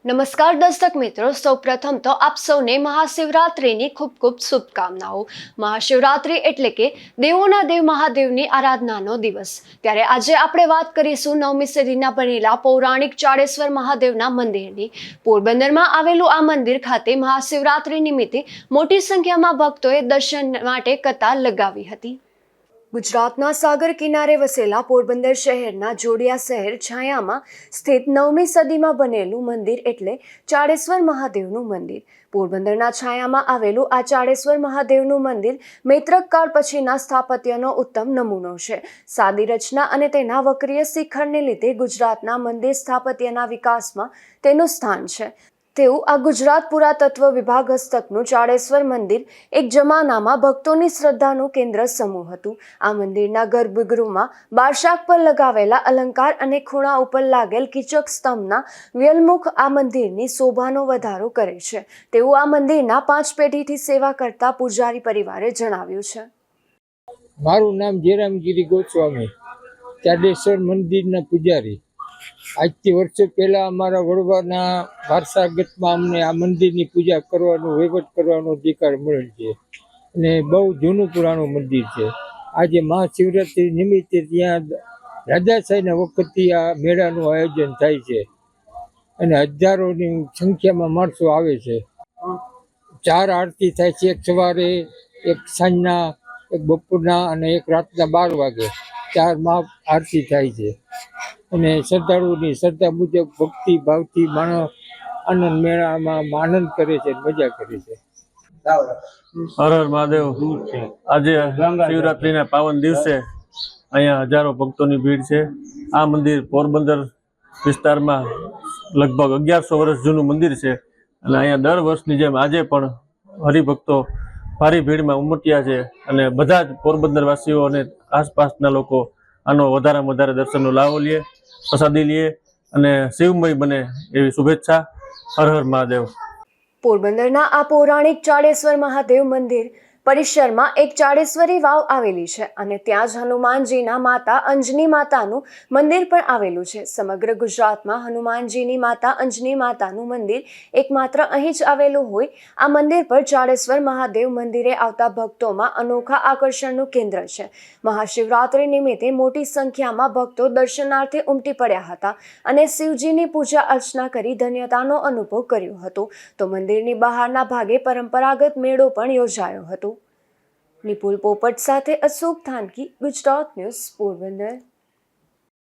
નમસ્કાર દર્શક મિત્રો, સૌપ્રથમ તો આપ સૌને મહાશિવરાત્રિની ખૂબ ખૂબ શુભકામનાઓ। મહાશિવરાત્રિ એટલે કે દેવોના દેવ મહાદેવની આરાધનાનો દિવસ। ત્યારે આજે આપણે વાત કરીશું 9મી સદીના બનેલા પૌરાણિક ચાળેશ્વર મહાદેવના મંદિરની। પોરબંદરમાં આવેલું આ મંદિર ખાતે મહાશિવરાત્રિ નિમિત્તે મોટી સંખ્યામાં ભક્તોએ દર્શન માટે કતાર લગાવી હતી। ગુજરાતના સાગર કિનારે વસેલા પોરબંદર શહેરના જોડિયા શહેર છાયામાં સ્થિત 9મી સદીમાં બનેલું મંદિર એટલે ચાળેશ્વર મહાદેવનું મંદિર। પોરબંદરના છાયામાં આવેલું આ ચાળેશ્વર મહાદેવનું મંદિર મૈત્રક કાળ પછીના સ્થાપત્યનો ઉત્તમ નમૂનો છે। સાદી રચના અને તેના વક્રીય શિખરને લીધે ગુજરાતના મંદિર સ્થાપત્યના વિકાસમાં તેનું સ્થાન છે। તેવું આ ગુજરાત પુરાતત્વ વિભાગ હસ્તકનું ચાળેશ્વર મંદિર એક જમાનામાં ભક્તોની શ્રદ્ધાનું કેન્દ્ર સમૂહ હતું। આ મંદિરના ગર્ભગૃહમાં બારશાખ પર લગાવેલા અલંકાર અને ખૂણા ઉપર લાગેલ કીચક સ્તંભના વ્યલમુખ આ મંદિરની શોભાનો વધારો કરે છે, તેવું આ મંદિરના 5 પેઢીથી સેવા કરતા પૂજારી પરિવારે જણાવ્યું છે। મારું નામ જયરામગીરી ગોસ્વામી, ચાળેશ્વર મંદિરના પૂજારી। આજથી વર્ષો પહેલા અમારા વડવાના વારસાગતમાં અમને આ મંદિરની પૂજા કરવાનો, વહીવટ કરવાનો અધિકાર મળેલ છે અને બહુ જૂનું પુરાણું મંદિર છે। આજે મહાશિવરાત્રિ નિમિત્તે ત્યાં રાજાશાહીના વખતથી આ મેળાનું આયોજન થાય છે અને હજારોની સંખ્યામાં માણસો આવે છે। 4 આરતી થાય છે, એક સવારે, એક સાંજના, એક બપોરના અને એક રાતના 12 વાગે 4 મહા આરતી થાય છે અને શ્રદ્ધાળુઓની શ્રદ્ધા મુજબ ભક્તિ ભાવથી માણસ આનંદ મેળામાં આનંદ કરે છે, મજા કરે છે। હર હર મહાદેવ। આજે શિવરાત્રિના પાવન દિવસે અહીંયા હજારો ભક્તોની ભીડ છે। આ મંદિર પોરબંદર વિસ્તારમાં લગભગ 1100 વર્ષ જૂનું મંદિર છે અને અહીંયા દર વર્ષની જેમ આજે પણ હરિભક્તો ભારી ભીડમાં ઉમટ્યા છે અને બધા જ પોરબંદર વાસીઓ અને આસપાસના લોકો આનો વધારેમાં વધારે દર્શનનો લાભો લે, પ્રસાદી લે અને શિવમય બને એવી શુભેચ્છા। હર હર મહાદેવ। પોરબંદરના આ પૌરાણિક ચાળેશ્વર મહાદેવ મંદિર પરિસરમાં એક ચાળેશ્વરી વાવ આવેલી છે અને ત્યાં જ હનુમાનજીના માતા અંજની માતાનું મંદિર પણ આવેલું છે। સમગ્ર ગુજરાતમાં હનુમાનજીની માતા અંજની માતાનું મંદિર એકમાત્ર અહીં જ આવેલું હોય આ મંદિર પર ચાળેશ્વર મહાદેવ મંદિરે આવતા ભક્તોમાં અનોખા આકર્ષણનું કેન્દ્ર છે। મહાશિવરાત્રિ નિમિત્તે મોટી સંખ્યામાં ભક્તો દર્શનાર્થે ઉમટી પડ્યા હતા અને શિવજીની પૂજા અર્ચના કરી ધન્યતાનો અનુભવ કર્યો હતો, તો મંદિરની બહારના ભાગે પરંપરાગત મેળો પણ યોજાયો હતો। નિપુલ પોપટ સાથે અશોક થાનકી, ગુજરાત ન્યૂઝ, પોરબંદર।